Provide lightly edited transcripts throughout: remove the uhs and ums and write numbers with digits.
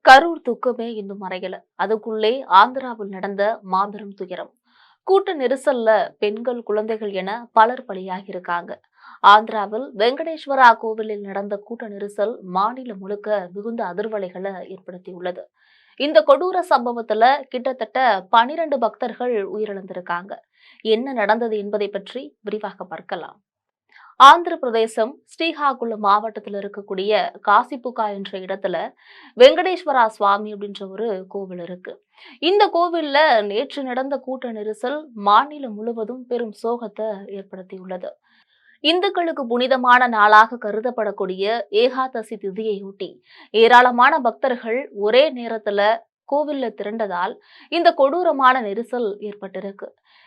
கரூர் துக்கமே இன்னும் மறையல. அதுக்குள்ளே ஆந்திராவில் நடந்த மாபெரும் துயரம். கூட்ட நெரிசல்ல பெண்கள், குழந்தைகள் என பலர் பலியாகி இருக்காங்க. ஆந்திராவில் வெங்கடேஸ்வரா கோவிலில் நடந்த கூட்ட நெரிசல் மாநிலம் முழுக்க மிகுந்த அதிர்வலைகளை ஏற்படுத்தியுள்ளது. இந்த கொடூர சம்பவத்துல கிட்டத்தட்ட 12 பக்தர்கள் உயிரிழந்திருக்காங்க. என்ன நடந்தது என்பதை பற்றி விரிவாக பார்க்கலாம். ஆந்திர பிரதேசம் ஸ்ரீகாகுளம் மாவட்டத்தில் இருக்கக்கூடிய காசிப்புக்கா என்ற இடத்துல வெங்கடேஸ்வரா சுவாமி அப்படின்ற ஒரு கோவில் இருக்கு. இந்த கோவில்ல நேற்று நடந்த கூட்ட நெரிசல் மாநிலம் முழுவதும் பெரும் சோகத்தை ஏற்படுத்தியுள்ளது. இந்துக்களுக்கு புனிதமான நாளாக கருதப்படக்கூடிய ஏகாதசி திதியையொட்டி ஏராளமான பக்தர்கள் ஒரே நேரத்துல கோவில்ல திரண்டதால் இந்த கொடூரமான நெரிசல் ஏற்பட்டிருக்கு.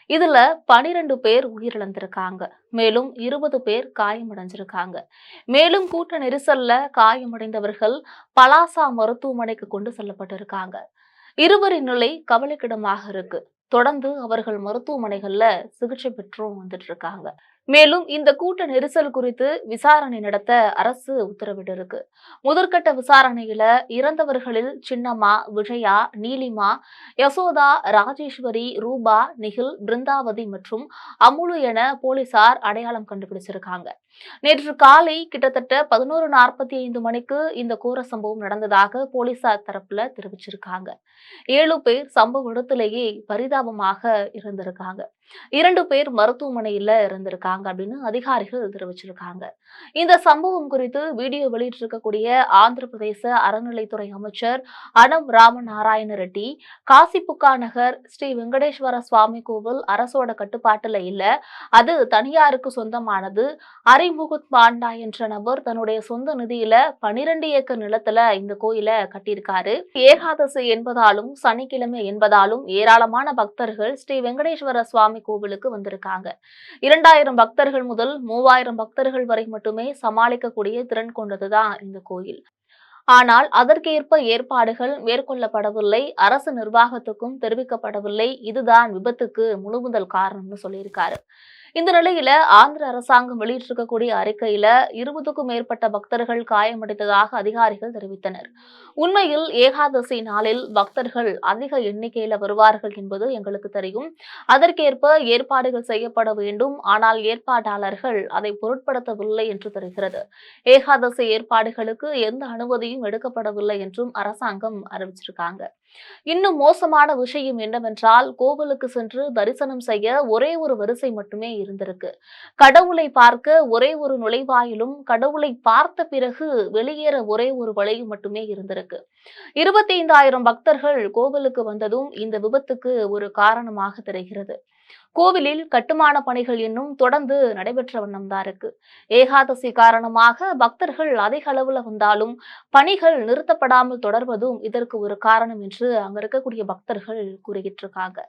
இதுல 12 பேர் உயிரிழந்திருக்காங்க. மேலும் 20 பேர் காயமடைஞ்சிருக்காங்க. மேலும் கூட்ட நெரிசல்ல காயமடைந்தவர்கள் பலாசா மருத்துவமனைக்கு கொண்டு செல்லப்பட்டிருக்காங்க. இருவரின் நிலை கவலைக்கிடமாக இருக்கு. தொடர்ந்து அவர்கள் மருத்துவமனைகள்ல சிகிச்சை பெற்றும் வந்துட்டு இருக்காங்க. மேலும் இந்த கூட்ட நெரிசல் குறித்து விசாரணை நடத்த அரசு உத்தரவிட்டிருக்கு. முதற்கட்ட விசாரணையில இறந்தவர்களில் சின்னம்மா, விஜயா, நீலிமா, யசோதா, ராஜேஸ்வரி, ரூபா, நிகில், பிருந்தாவதி மற்றும் அமுலு என போலீசார் அடையாளம் கண்டுபிடிச்சிருக்காங்க. நேற்று காலை கிட்டத்தட்ட 11:45 மணிக்கு இந்த கோர சம்பவம் நடந்ததாக போலீசார் தரப்புல தெரிவிச்சிருக்காங்க. 7 பேர் சம்பவ இடத்திலேயே பரிதாபமாக இருந்திருக்காங்க. 2 பேர் மருத்துவமனையில இருந்திருக்காங்க அப்படின்னு அதிகாரிகள் தெரிவிச்சிருக்காங்க. இந்த சம்பவம் குறித்து வீடியோ வெளியிட்டிருக்கக்கூடிய ஆந்திர பிரதேச அறநிலைத்துறை அமைச்சர் அனம் ராமநாராயண ரெட்டி, காசிப்புக்கா நகர் ஸ்ரீ வெங்கடேஸ்வர சுவாமி கோவில் அரசோட கட்டுப்பாட்டுல இல்ல, அது தனியாருக்கு சொந்தமானது. அரிமுகுத் பாண்டா என்ற நபர் தன்னுடைய சொந்த நிதியில 12 ஏக்கர் நிலத்துல இந்த கோயில கட்டியிருக்காரு. ஏகாதசி என்பதாலும் சனிக்கிழமை என்பதாலும் ஏராளமான பக்தர்கள் ஸ்ரீ வெங்கடேஸ்வர சுவாமி கோவிலுக்கு வந்திருக்காங்க. 2000 பக்தர்கள் முதல் 3000 பக்தர்கள் வரை மட்டுமே சமாளிக்கக்கூடிய திறன் கொண்டதுதான் இந்த கோயில். ஆனால் அதற்கேற்ப ஏற்பாடுகள் மேற்கொள்ளப்படவில்லை. அரசு நிர்வாகத்துக்கும் தெரிவிக்கப்படவில்லை. இதுதான் விபத்துக்கு முழுமுதல் காரணம்னு சொல்லியிருக்காரு. இந்த நிலையில ஆந்திர அரசாங்கம் வெளியிட்டிருக்கக்கூடிய அறிக்கையில 20க்கும் மேற்பட்ட பக்தர்கள் காயமடைந்ததாக அதிகாரிகள் தெரிவித்தனர். உண்மையில் ஏகாதசி நாளில் பக்தர்கள் அதிக எண்ணிக்கையில வருவார்கள் என்பது எங்களுக்கு தெரியும். அதற்கேற்ப ஏற்பாடுகள் செய்யப்பட வேண்டும். ஆனால் ஏற்பாட்டாளர்கள் அதை பொருட்படுத்தவில்லை என்று தெரிகிறது. ஏகாதசி ஏற்பாடுகளுக்கு எந்த அனுமதியும் எடுக்கப்படவில்லை என்றும் அரசாங்கம் அறிவிச்சிருக்காங்க. இன்னும் மோசமான விஷயம் என்னவென்றால், கோவிலுக்கு சென்று தரிசனம் செய்ய ஒரே ஒரு வரிசை மட்டுமே இருந்திருக்கு. கடவுளை பார்க்க ஒரே ஒரு நுழைவாயிலும், கடவுளை பார்த்த பிறகு வெளியேற ஒரே ஒரு வழியும் மட்டுமே இருந்திருக்கு. 25,000 பக்தர்கள் கோவிலுக்கு வந்ததும் இந்த விபத்துக்கு ஒரு காரணமாக தெரிகிறது. கோவிலில் கட்டுமான பணிகள் இன்னும் தொடர்ந்து நடைபெற்ற வண்ணம்தான் இருக்கு. ஏகாதசி காரணமாக பக்தர்கள் அதிக அளவுல வந்தாலும் பணிகள் நிறுத்தப்படாமல் தொடர்வதும் இதற்கு ஒரு காரணம் என்று அங்க இருக்கக்கூடிய பக்தர்கள் கூறிக்கிட்டு இருக்காங்க.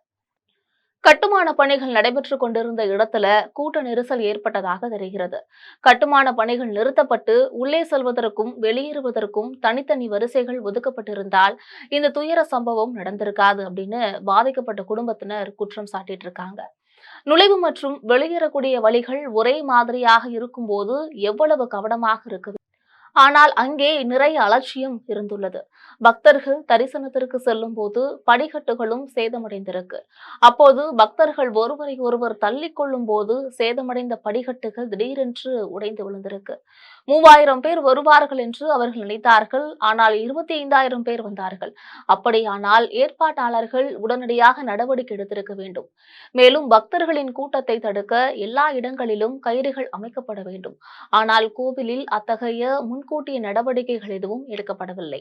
கட்டுமான பணிகள் நடைபெற்றுக் கொண்டிருந்த இடத்துல கூட்ட நெரிசல் ஏற்பட்டதாக தெரிகிறது. கட்டுமான பணிகள் நிறுத்தப்பட்டு உள்ளே செல்வதற்கும் வெளியேறுவதற்கும் தனித்தனி வரிசைகள் ஒதுக்கப்பட்டிருந்தால் இந்த துயர சம்பவம் நடந்திருக்காது அப்படின்னு பாதிக்கப்பட்ட குடும்பத்தினர் குற்றம் சாட்டிட்டு இருக்காங்க. நுழைவு மற்றும் வெளியேறக்கூடிய வழிகள் ஒரே மாதிரியாக இருக்கும்போது எவ்வளவு கவனமாக இருக்க. ஆனால் அங்கே நிறைய அலட்சியம் இருந்துள்ளது. பக்தர்கள் தரிசனத்திற்கு செல்லும் போது படிக்கட்டுகளும் சேதமடைந்திருக்கு. அப்போது பக்தர்கள் ஒருவரை ஒருவர் தள்ளிக் கொள்ளும் போது சேதமடைந்த படிக்கட்டுகள் திடீரென்று உடைந்து விழுந்திருக்கு. 3000 பேர் வருவார்கள் என்று அவர்கள் நினைத்தார்கள். ஆனால் 25,000 பேர் வந்தார்கள். அப்படியானால் ஏற்பாட்டாளர்கள் உடனடியாக நடவடிக்கை எடுத்திருக்க வேண்டும். மேலும் பக்தர்களின் கூட்டத்தை தடுக்க எல்லா இடங்களிலும் கயிறுகள் அமைக்கப்பட வேண்டும். ஆனால் கோவிலில் அத்தகைய முன்கூட்டிய நடவடிக்கைகள் எதுவும் எடுக்கப்படவில்லை.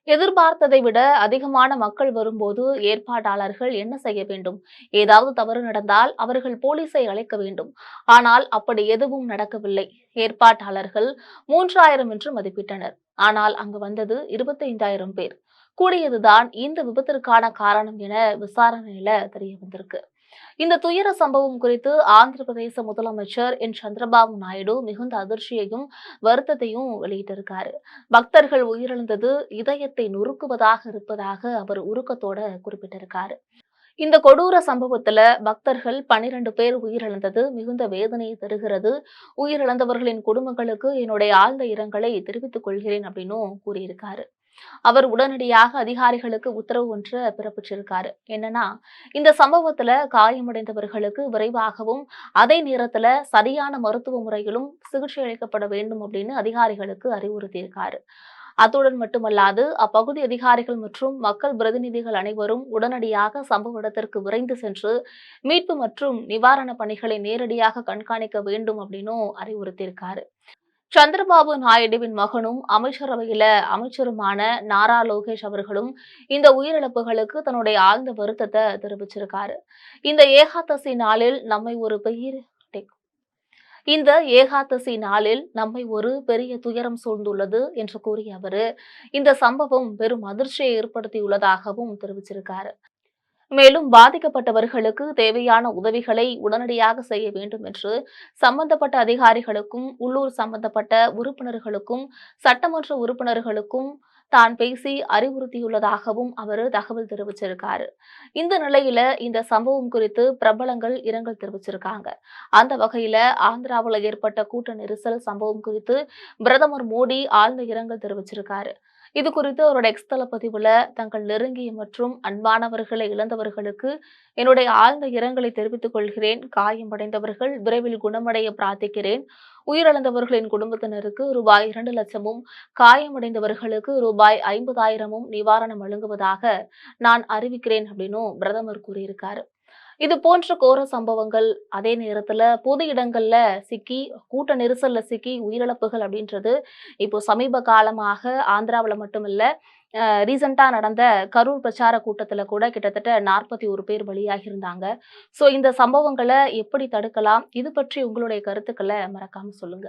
எதிர்பார்த்ததை விட அதிகமான மக்கள் வரும்போது ஏற்பாட்டாளர்கள் என்ன செய்ய வேண்டும்? ஏதாவது தவறு நடந்தால் அவர்கள் போலீஸை அழைக்க வேண்டும். ஆனால் அப்படி எதுவும் நடக்கவில்லை. ஏற்பாட்டாளர்கள் 3000 என்று மதிப்பிட்டனர். ஆனால் அங்கு வந்தது 25,000 பேர். கூடியதுதான் இந்த விபத்திற்கான காரணம் என விசாரணையில தெரிய வந்திருக்கு. இந்த துயர சம்பவம் குறித்து ஆந்திர பிரதேச முதலமைச்சர் என் சந்திரபாபு நாயுடு மிகுந்த அதிர்ச்சியையும் வருத்தத்தையும் வெளியிட்டிருக்காரு. பக்தர்கள் உயிரிழந்தது இதயத்தை நொறுக்குவதாக இருப்பதாக அவர் உருக்கத்தோட குறிப்பிட்டிருக்காரு. இந்த கொடூர சம்பவத்துல பக்தர்கள் 12 பேர் உயிரிழந்தது மிகுந்த வேதனையை தருகிறது. உயிரிழந்தவர்களின் குடும்பங்களுக்கு என்னுடைய ஆழ்ந்த இரங்கலை தெரிவித்துக் கொள்கிறேன் அப்படின்னு கூறியிருக்காரு. அவர் உடனடியாக அதிகாரிகளுக்கு உத்தரவு ஒன்று பிறப்பிச்சிருக்காரு. என்னன்னா, இந்த சம்பவத்துல காயமடைந்தவர்களுக்கு விரைவாகவும் அதே நேரத்துல சரியான மருத்துவ முறையிலும் சிகிச்சை அளிக்கப்பட வேண்டும் அப்படின்னு அதிகாரிகளுக்கு அறிவுறுத்தியிருக்காரு. அத்துடன் மட்டுமல்லாது அப்பகுதி அதிகாரிகள் மற்றும் மக்கள் பிரதிநிதிகள் அனைவரும் உடனடியாக சம்பவ இடத்திற்கு விரைந்து சென்று மீட்பு மற்றும் நிவாரண பணிகளை நேரடியாக கண்காணிக்க வேண்டும் அப்படின்னும் அறிவுறுத்தியிருக்காரு. சந்திரபாபு நாயுடுவின் மகனும் அமைச்சரவையில அமைச்சருமான நாரா லோகேஷ் அவர்களும் இந்த உயிரிழப்புகளுக்கு தன்னுடைய ஆழ்ந்த வருத்தத்தை தெரிவிச்சிருக்காரு. இந்த ஏகாதசி நாளில் நம்மை ஒரு பெரிய இந்த ஏகாதசி நாளில் நம்மை ஒரு பெரிய துயரம் சூழ்ந்துள்ளது என்று கூறிய அவரு இந்த சம்பவம் பெரும் அதிர்ச்சியை ஏற்படுத்தியுள்ளதாகவும் தெரிவிச்சிருக்காரு. மேலும் பாதிக்கப்பட்டவர்களுக்கு தேவையான உதவிகளை உடனடியாக செய்ய வேண்டும் என்று சம்பந்தப்பட்ட அதிகாரிகளுக்கும் உள்ளூர் சம்பந்தப்பட்ட உறுப்பினர்களுக்கும் சட்டமன்ற உறுப்பினர்களுக்கும் தான் பேசி அறிவுறுத்தியுள்ளதாகவும் அவர் தகவல் தெரிவிச்சிருக்காரு. இந்த நிலையில இந்த சம்பவம் குறித்து பிரபலங்கள் இரங்கல் தெரிவிச்சிருக்காங்க. அந்த வகையில ஆந்திராவில் ஏற்பட்ட கூட்ட நெரிசல் சம்பவம் குறித்து பிரதமர் மோடி ஆழ்ந்த இரங்கல் தெரிவிச்சிருக்காரு. இது குறித்து அவரோட எக்ஸ் தள பதிவுல தங்கள் நெருங்கிய மற்றும் அன்பானவர்களை இழந்தவர்களுக்கு என்னுடைய ஆழ்ந்த இரங்கலை தெரிவித்துக் கொள்கிறேன். காயமடைந்தவர்கள் விரைவில் குணமடைய பிரார்த்திக்கிறேன். உயிரிழந்தவர்களின் குடும்பத்தினருக்கு ரூபாய் 2 லட்சமும் காயமடைந்தவர்களுக்கு ரூபாய் 50,000மும் நிவாரணம் வழங்குவதாக நான் அறிவிக்கிறேன் அப்படின்னும் பிரதமர் கூறியிருக்காரு. இது போன்ற கோர சம்பவங்கள் அதே நேரத்துல பொது இடங்கள்ல சிக்கி கூட்ட நெரிசல்ல சிக்கி உயிரிழப்புகள் அப்படின்றது இப்போ சமீப காலமாக ஆந்திராவில் மட்டுமில்ல ரீசெண்டா நடந்த கரூர் பிரச்சார கூட்டத்துல கூட கிட்டத்தட்ட 41 பேர் பலியாகி இருந்தாங்க. சோ இந்த சம்பவங்களை எப்படி தடுக்கலாம்? இது பற்றி உங்களுடைய கருத்துக்களை மறக்காம சொல்லுங்க.